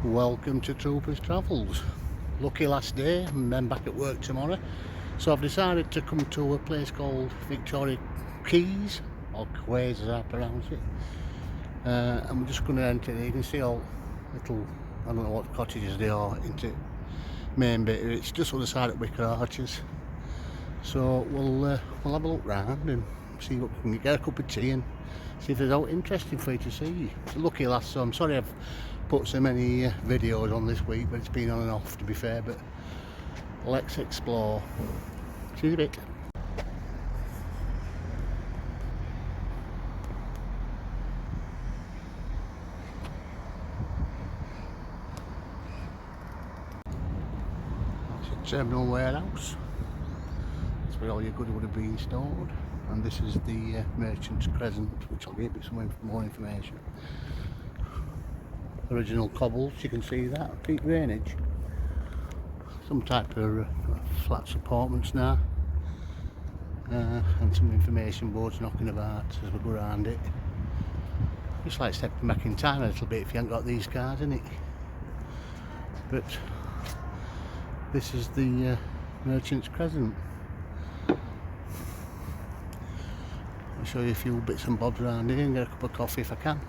Welcome to Troopers Travels. Lucky last day and then back at work tomorrow. So I've decided to come to a place called Victoria Quays, or Quays as I pronounce it. And we're just going to enter it. You can see all little, I don't know what cottages they are, into main bit. It's just on the side of Wicker Arches. So we'll have a look round and see what we can get, a cup of tea and see if there's out interesting for you to see. It's a lucky last, so I'm sorry I've put so many videos on this week, but it's been on and off to be fair. But let's explore. See you in a bit. It's a terminal warehouse. That's where all your goods would have been stored. And this is the Merchant's Crescent, which I'll give you some more information. Original cobbles, you can see that, peak drainage. Some type of flats apartments now. And some information boards knocking about as we go around it. Just like stepping back in time a little bit if you haven't got these cars in it. But this is the Merchant's Crescent. I'll show you a few bits and bobs around here and get a cup of coffee if I can.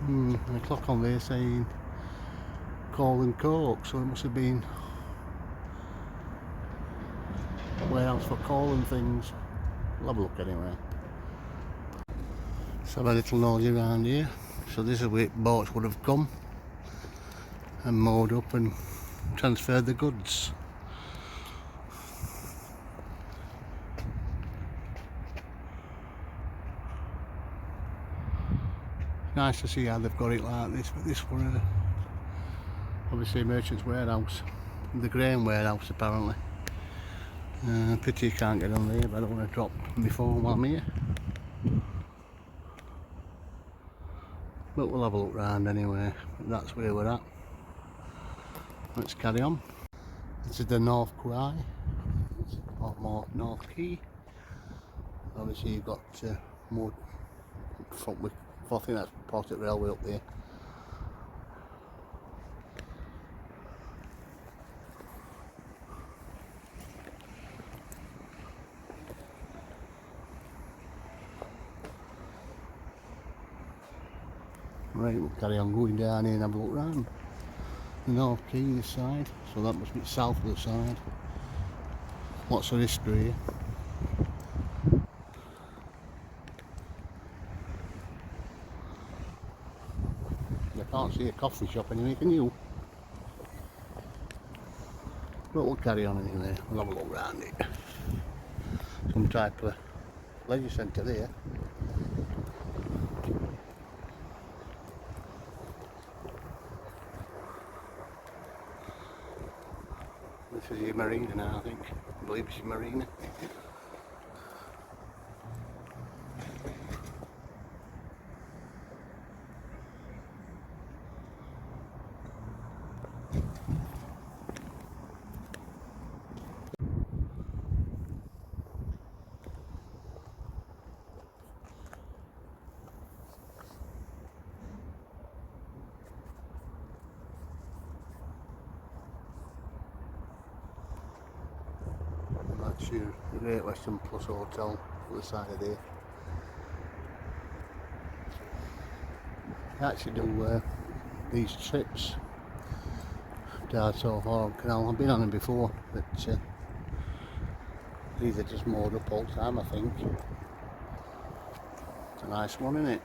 And a clock on there saying coal and coke, so it must have been a warehouse for coal and things. We'll have a look anyway. Let's have a little nosy around here. So this is where boats would have come and moored up and transferred the goods. Nice to see how they've got it like this, but this was obviously a merchant's warehouse, the grain warehouse apparently. Pity you can't get on there, but I don't want to drop my phone while I'm here. But we'll have a look round anyway. That's where we're at. Let's carry on. This is the North Quay, or North Quay. Obviously you've got more front with, I think that's Portet Railway up there. Right, we'll carry on going down here and have a look round. The North Quay this side, so that must be south of the side. Lots of history here. I can't see a coffee shop anyway, can you? But we'll carry on anyway, we'll have a look round it. Some type of leisure centre there. This is your marina now, I think. I believe it's your marina. That's your Great Western Plus Hotel on the side of there. I actually do these trips down so far canal. I've been on them before, but these are just moored up all the time, I think. It's a nice one, isn't it?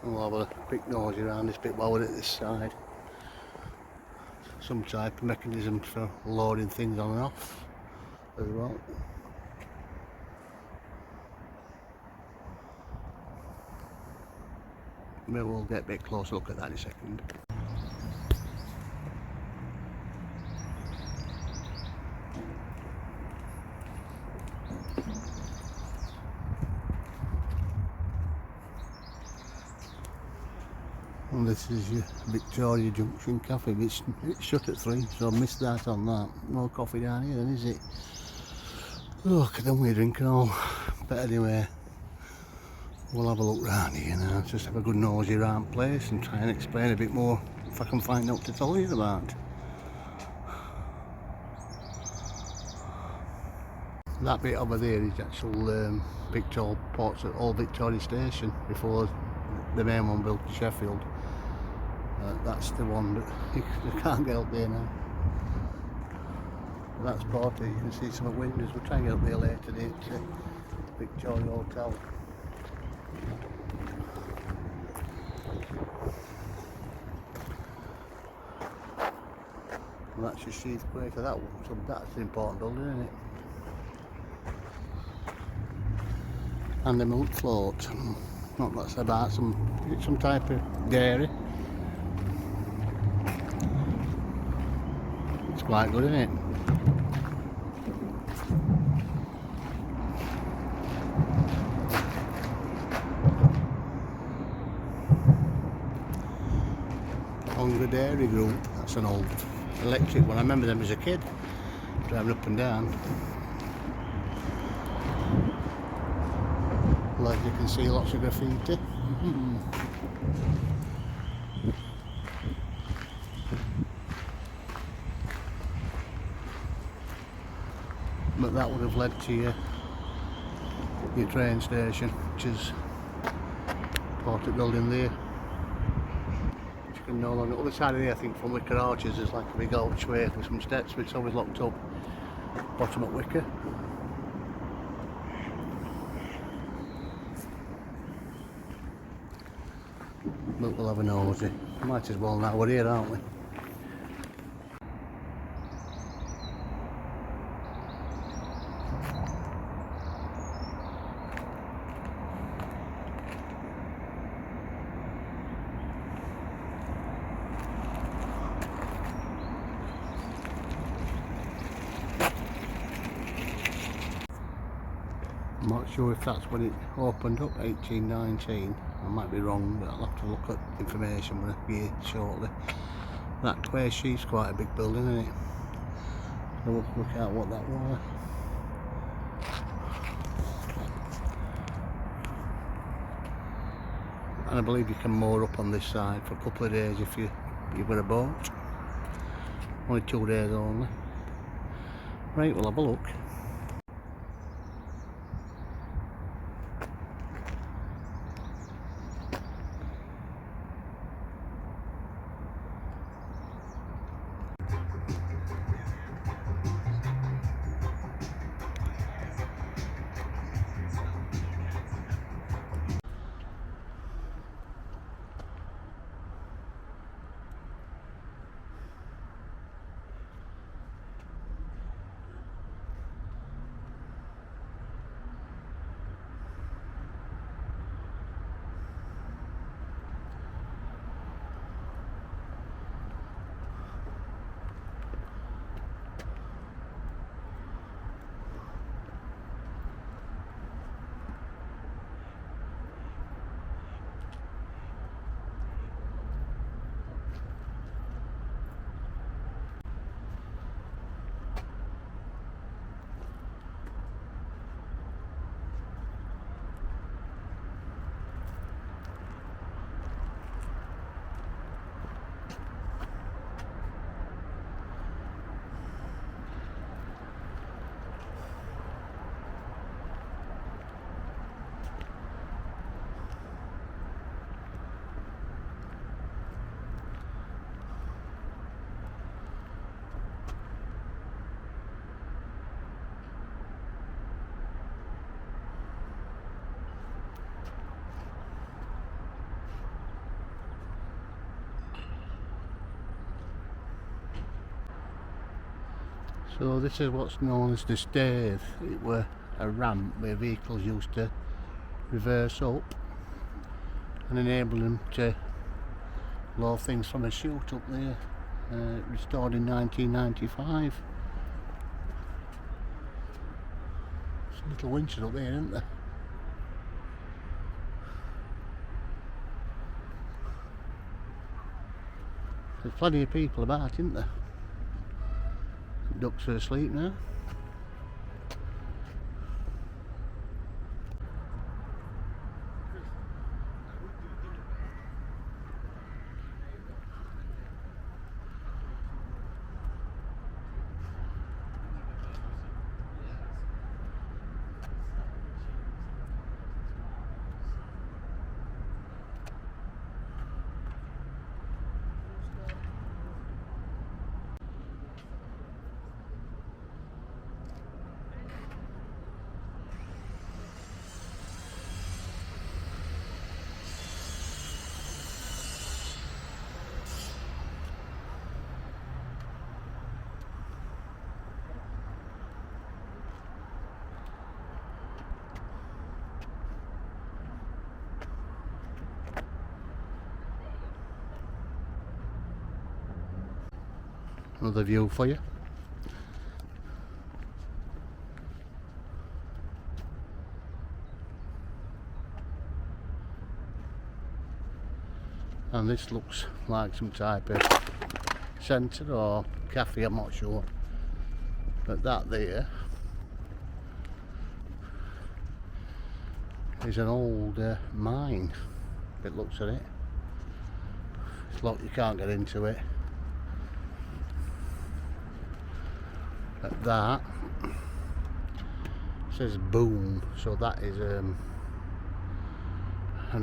We'll have a quick nosy around this bit while we're at this side. Some type of mechanism for loading things on and off as well. Maybe we'll get a bit closer look at that in a second. And this is your Victoria Junction Cafe. It's shut at 3, so I missed that on that. No coffee down here then, is it? Oh, I don't want to drink and all. But anyway, we'll have a look round here now. Just have a good nosy round place and try and explain a bit more if I can find out to tell you about. That bit over there is actual Victoria Ports at Old Victoria Station before the main one built in Sheffield. That's the one that you can't get up there now. That's Porty. You can see some of the windows. We'll try and get up there later today to Victoria Hotel. And that's your Sheath Quaker, that one. So that's an important building, isn't it? And the milk float. Not that's about some type of dairy. It's quite good, isn't it? Hunger Dairy Group. That's an old electric one. I remember them as a kid, driving up and down. Well, as you can see, lots of graffiti. But that would have led to your train station, which is Portrait building there. Which you can know on the other side of there, I think from Wicker Arches, there's like a big archway with some steps, but it's always locked up. Bottom at Wicker. But we'll have a nosy. Might as well now, we're here, aren't we? I'm not sure if that's when it opened up, 1819. I might be wrong, but I'll have to look at information when I get it shortly. That Quays Sheath's quite a big building, isn't it? So we'll look at what that was. And I believe you can moor up on this side for a couple of days if you've got a boat. Only 2 days only. Right, we'll have a look. So this is what's known as the stave. It were a ramp where vehicles used to reverse up and enable them to load things from a chute up there. Restored in 1995. There's little winches up there, isn't there? There's plenty of people about, isn't there? Ducks are asleep now. Another view for you. And this looks like some type of centre or cafe, I'm not sure. But that there is an old mine. It looks at it. It's locked, you can't get into it. But that says boom, so that is an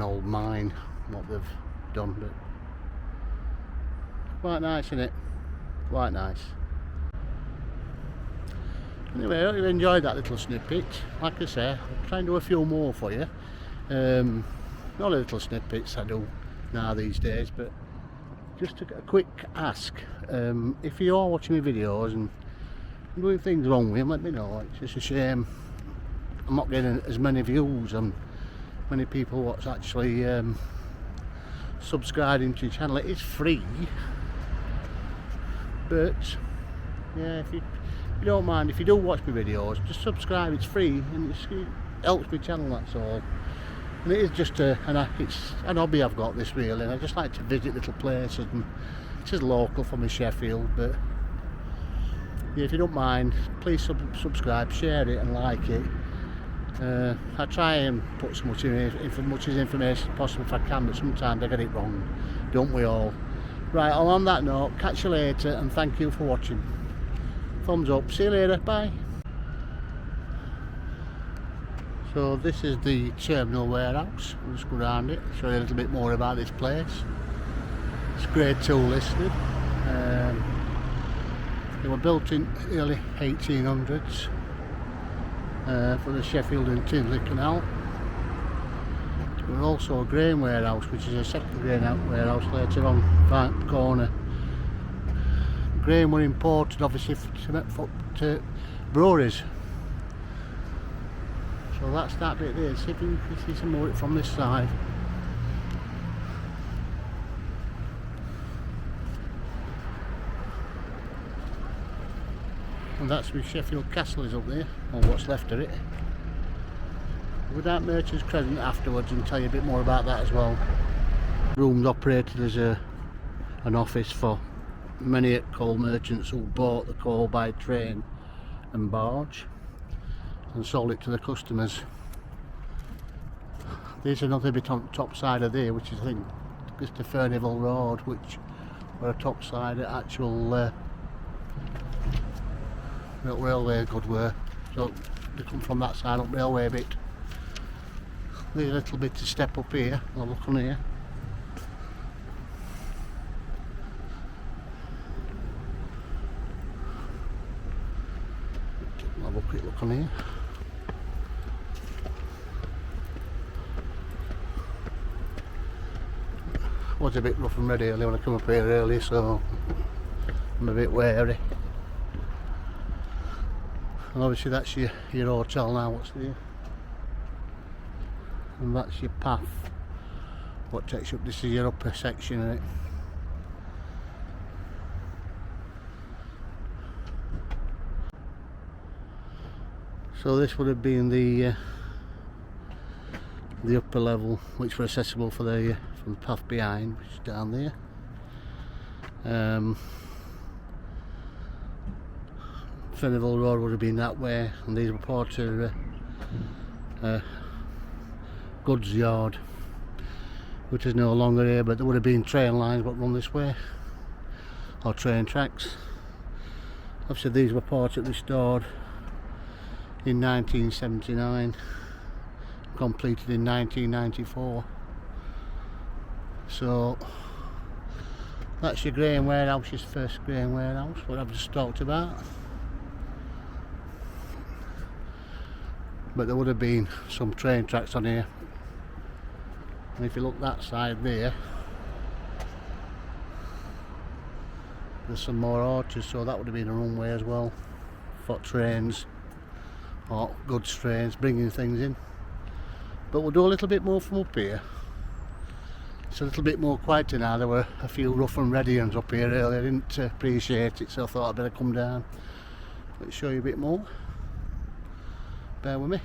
old mine, what they've done. But quite nice, isn't it? Quite nice. Anyway, I hope you enjoyed that little snippet. Like I say, I'll try and do a few more for you. Not little snippets I do now these days, but just a quick ask. If you are watching my videos and doing things wrong with them, let me know. It's just a shame I'm not getting as many views and many people what's actually subscribing to the channel. It is free, but yeah, if you don't mind, if you do watch my videos, just subscribe. It's free and it helps my channel, that's all. And it is just it's an hobby I've got, this really, and I just like to visit little places, and it's just local for me, Sheffield. But yeah, if you don't mind, please subscribe, share it and like it. I try and put as much information as possible if I can, but sometimes I get it wrong, don't we all? Right, well, on that note, catch you later and thank you for watching. Thumbs up, see you later, bye. So this is the terminal warehouse. We'll just go around it, show you a little bit more about this place. It's grade 2 listed. They were built in early 1800s for the Sheffield and Tinsley Canal. There was also a grain warehouse, which is a second grain warehouse later on, right corner. Grain were imported obviously to breweries. So that's that bit there. See if you can see some more from this side. And that's where Sheffield Castle is up there, or what's left of it. We'll go down Merchants Crescent afterwards and tell you a bit more about that as well. Rooms operated as an office for many coal merchants who bought the coal by train and barge and sold it to the customers. There's another bit on the top side of there, which is I think just the Furnivall Road, which were a top side at actual railway good were. So they come from that side up railway bit. There's a little bit to step up here. I'll look on here. I'll have a quick look on here. Was a bit rough and ready early when I come up here early, so I'm a bit wary. And obviously that's your hotel now, what's there? And that's your path, what takes you up. This is your upper section of it. So this would have been the upper level, which were accessible for from the path behind, which is down there. Fenneville Road would have been that way, and these were part of goods yard, which is no longer here, but there would have been train lines that run this way, or train tracks. Obviously these were partly restored in 1979, completed in 1994. So that's your grain warehouse, your first grain warehouse, what I've just talked about. But there would have been some train tracks on here, and if you look that side there, there's some more orchards, so that would have been a runway as well for trains or goods trains bringing things in. But we'll do a little bit more from up here. It's a little bit more quieter now. There were a few rough and ready ones up here earlier. I didn't appreciate it, so I thought I'd better come down. Let's show you a bit more. Bear with me.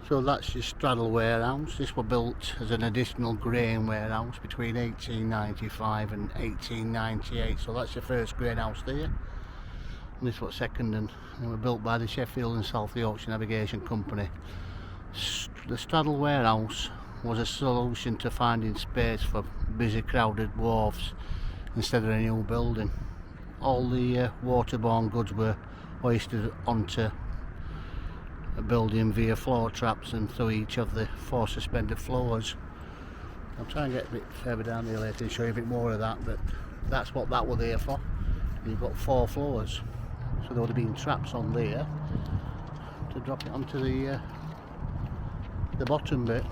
So that's your straddle warehouse. This was built as an additional grain warehouse between 1895 and 1898. So that's your first grain house there. And this was second, and they were built by the Sheffield and South Yorkshire Navigation Company. The straddle warehouse was a solution to finding space for busy crowded wharves instead of a new building. All the waterborne goods were hoisted onto a building via floor traps and through each of the 4 suspended floors. I'll try and get a bit further down here later and show you a bit more of that, but that's what that was there for. You've got 4 floors, so there would have been traps on there to drop it onto the bottom bit.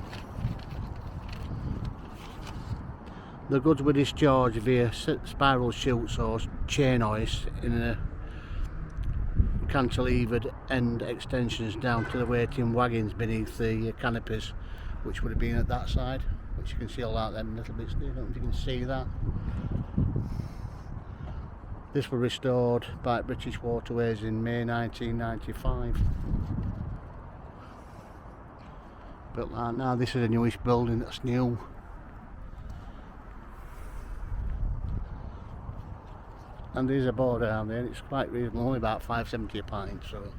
The goods were discharged via spiral chutes or chain hoists in a cantilevered end extensions down to the waiting wagons beneath the canopies, which would have been at that side, which you can see all out them little bits there. I don't know if you can see that. This was restored by British Waterways in May 1995. But now this is a newish building that's new. And there's a bar down there, and it's quite reasonable, only about £5.70 a pint, so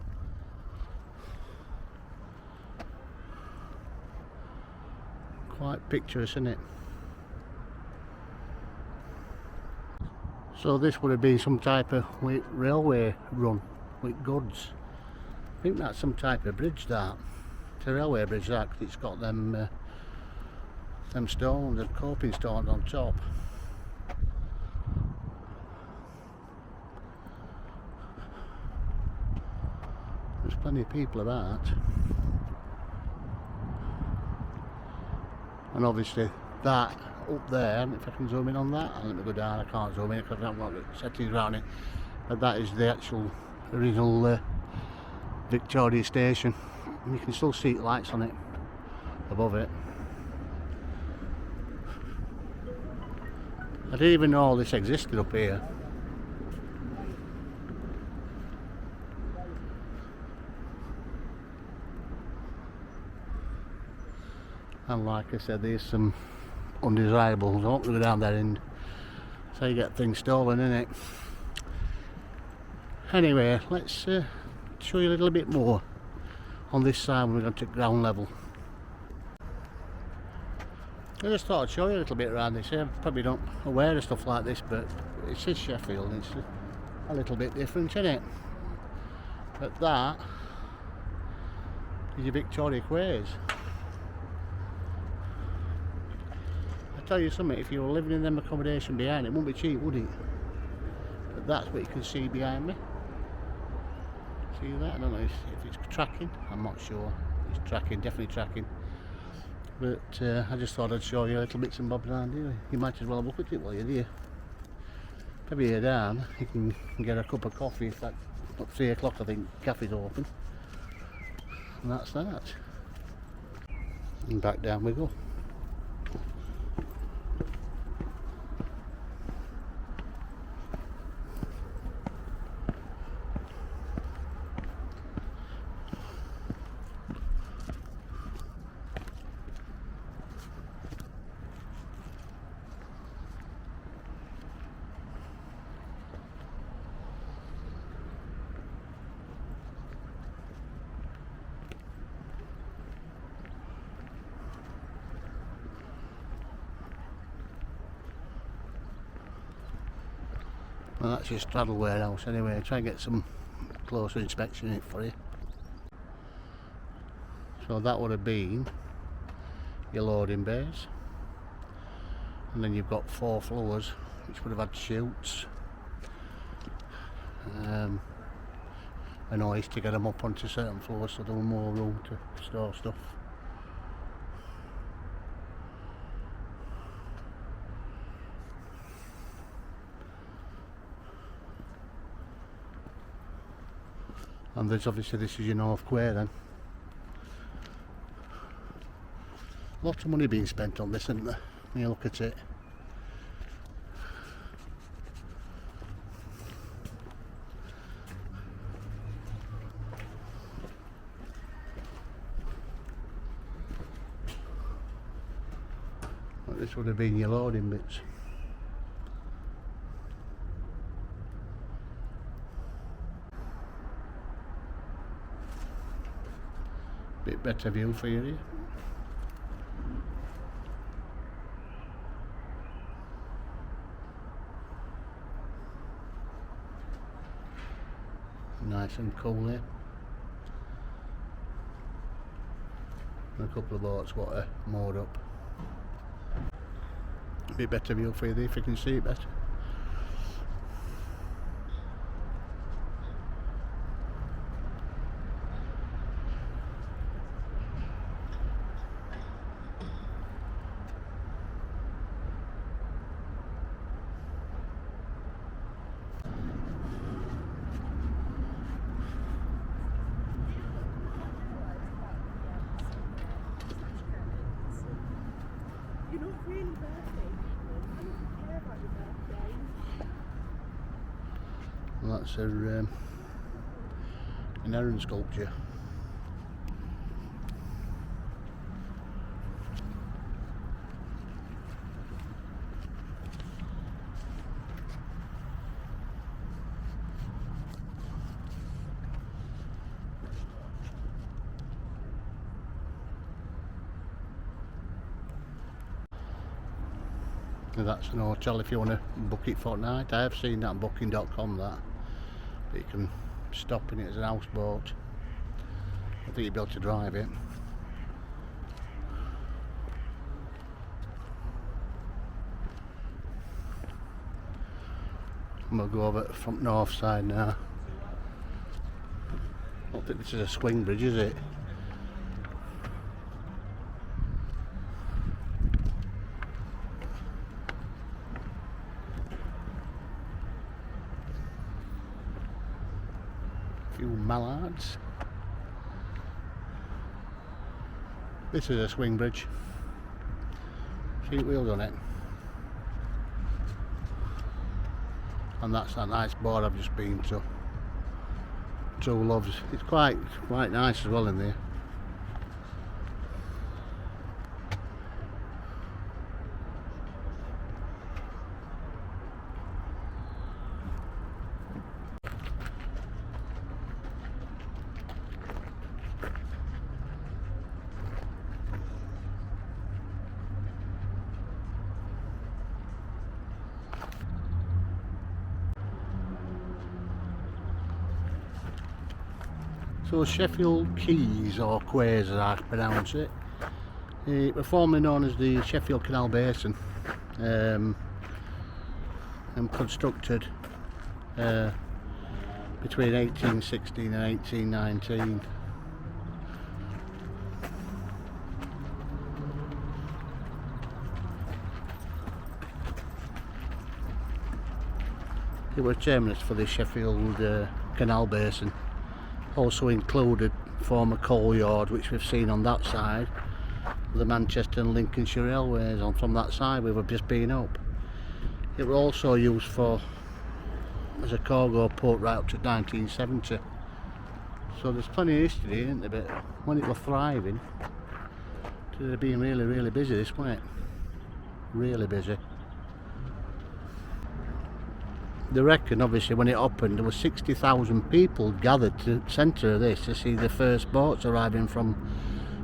quite picturesque, isn't it? So this would have been some type of railway run with goods. I think that's some type of bridge, that. It's a railway bridge, that, 'cause it's got them stones, the coping stones on top. There's plenty of people about, and obviously that up there, if I can zoom in on that, and let me go down. I can't zoom in because I haven't got the settings around it, but that is the actual original Victoria station, and you can still see lights on it above it. I didn't even know all this existed up here. And like I said, there's some undesirables. I don't go down there, and so you get things stolen, innit? Anyway, let's show you a little bit more on this side when we're going to ground level. I just thought I'd show you a little bit around this here. I'm probably not aware of stuff like this, but it's in Sheffield, it's a little bit different, isn't it? But that is your Victoria Quays. Tell you something, if you were living in them accommodation behind it, wouldn't be cheap, would it? But that's what you can see behind me. See that? I don't know if it's tracking, I'm not sure. It's tracking, definitely tracking. But I just thought I'd show you a little bits and bobs around here. You might as well have a look at it while you're here. Maybe you're down, you can get a cup of coffee. If that's at 3 o'clock, I think cafe's open. And that's that. And back down we go. Well, that's your straddle warehouse anyway. Try and get some closer inspection in it for you. So that would have been your loading bays, and then you've got 4 floors which would have had chutes and hoist to get them up onto certain floors, so there was more room to store stuff. And there's obviously, this is your North Quay then. Lots of money being spent on this, isn't there, when you look at it. Well, this would have been your loading bits. Bit better view for you here. Nice and cool here. And a couple of boats what are moored up. A bit better view for you there if you can see it better. You're not really birthday people. I don't care about your birthday. Well, that's an heron sculpture. That's an hotel if you want to book it for night. I have seen that on booking.com, that, but you can stop in it as an houseboat. I think you'll be able to drive it. And we'll go over the front north side now. I don't think this is a swing bridge, is it? Few mallards. This is a swing bridge. Sheet wheels on it. And that's that nice board I've just been to. True Loves. It's quite nice as well in there. So Sheffield Quays, or Quays as I pronounce it, it was formerly known as the Sheffield Canal basin, and constructed between 1816 and 1819. It was terminus for the Sheffield Canal basin. Also included former coal yard, which we've seen on that side, the Manchester and Lincolnshire Railways on from that side we were just been up. It was also used as a cargo port right up to 1970. So there's plenty of history, isn't there? But when it was thriving, it would have been really busy, this, wasn't it? Really busy. They reckon, obviously, when it opened, there were 60,000 people gathered to the centre of this to see the first boats arriving from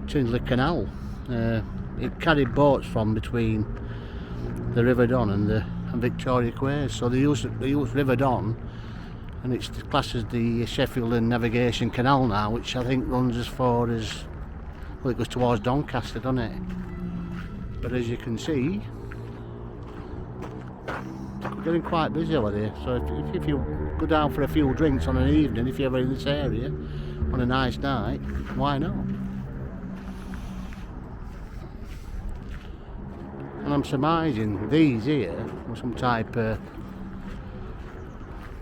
Tinsley Canal. It carried boats from between the River Don and and Victoria Quays. So they use River Don, and it's classed as the Sheffield and Navigation Canal now, which I think runs as far as, well, it goes towards Doncaster, doesn't it? But as you can see, we're getting quite busy over there. So if you go down for a few drinks on an evening, if you're ever in this area on a nice night, why not? And I'm surmising these here were some type of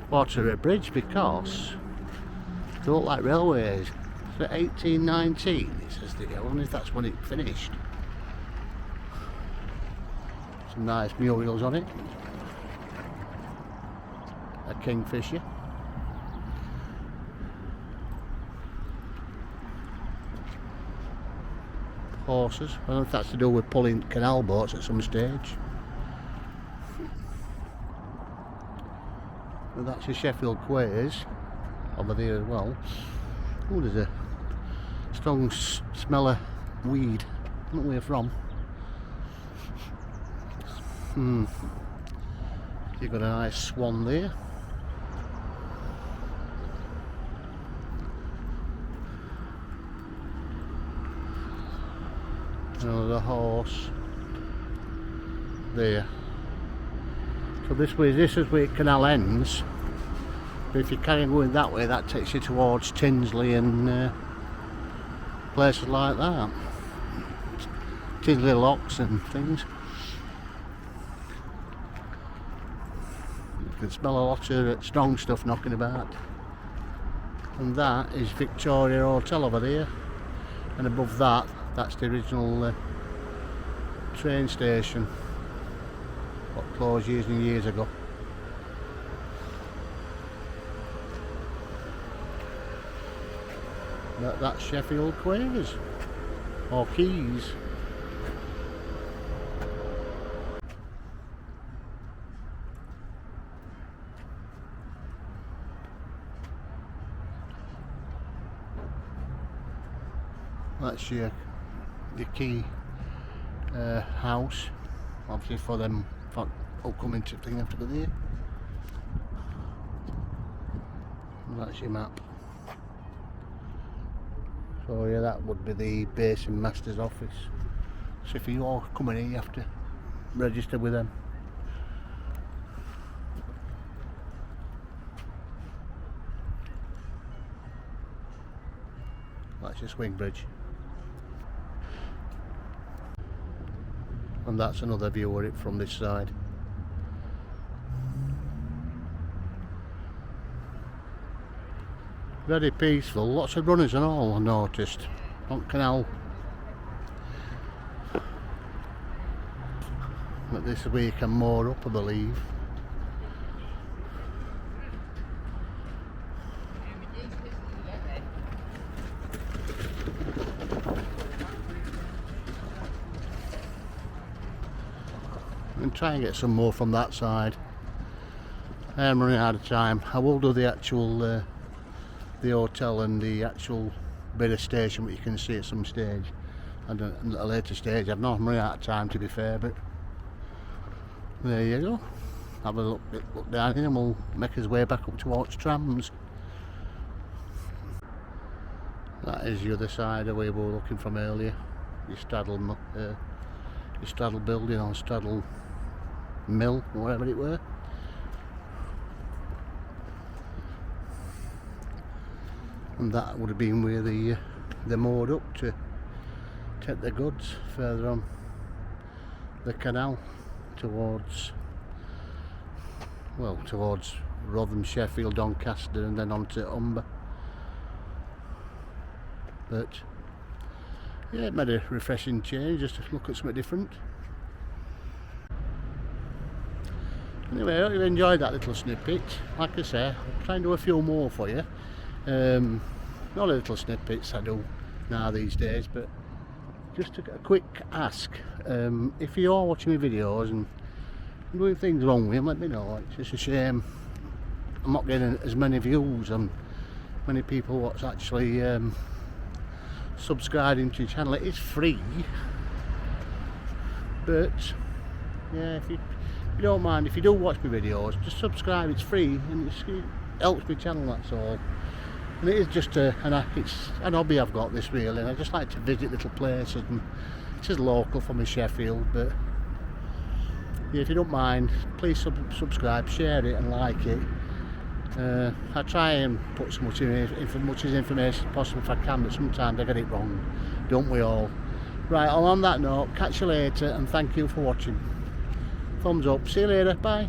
water bridge, because they look like railways. So 1819 it says there. I wonder if that's when it finished. Some nice murals on it. A kingfisher. Horses. I don't know if that's to do with pulling canal boats at some stage. And that's your Sheffield Quays over there as well. Oh, there's a strong smell of weed. I don't know where from. You've got a nice swan there. Another horse there. So this is where canal ends. But if you carry on going that way, that takes you towards Tinsley and places like that. Tinsley locks and things. You can smell a lot of strong stuff knocking about. And that is Victoria Hotel over there. And above that, that's the original train station. What closed years and years ago. That's Sheffield Quays or Quays. That's your key house, obviously for them upcoming thing after there. And that's your map. So yeah, that would be the basin master's office. So if you are coming here, you have to register with them. That's your swing bridge. And that's another view of it from this side. Very peaceful, lots of runners and all, I noticed, on canal. But this is where you can moor up, I believe. And try and get some more from that side. I am running out of time. I will do the actual the hotel and the actual bit of station that you can see at some stage, and at a later stage. I'm running out of time, to be fair, but there you go. Have a look down here and we'll make his way back up towards trams. That is the other side of where we were looking from earlier. Your Straddle building or Straddle mill, or whatever it were. And that would have been where they moored up to take the goods further on the canal towards Rotherham, Sheffield, Doncaster, and then on to Humber. But yeah, it made a refreshing change just to look at something different. Anyway, I hope you enjoyed that little snippet. Like I say, I'll try and do a few more for you. Not little snippets I do now these days, but just a quick ask. If you are watching my videos and doing things wrong with them, let me know. It's just a shame I'm not getting as many views and many people what's actually subscribing to your channel. It is free, but yeah, if you If you don't mind, if you do watch my videos, just subscribe. It's free and it helps my channel, that's all. And it is just it's an hobby I've got, this really, and I just like to visit little places, and it's just local for me, Sheffield. But yeah, if you don't mind, please subscribe, share it and like it. I try and put as much information as possible if I can, but sometimes I get it wrong, don't we all? Right, on that note, catch you later and thank you for watching. Thumbs up, see you later, bye.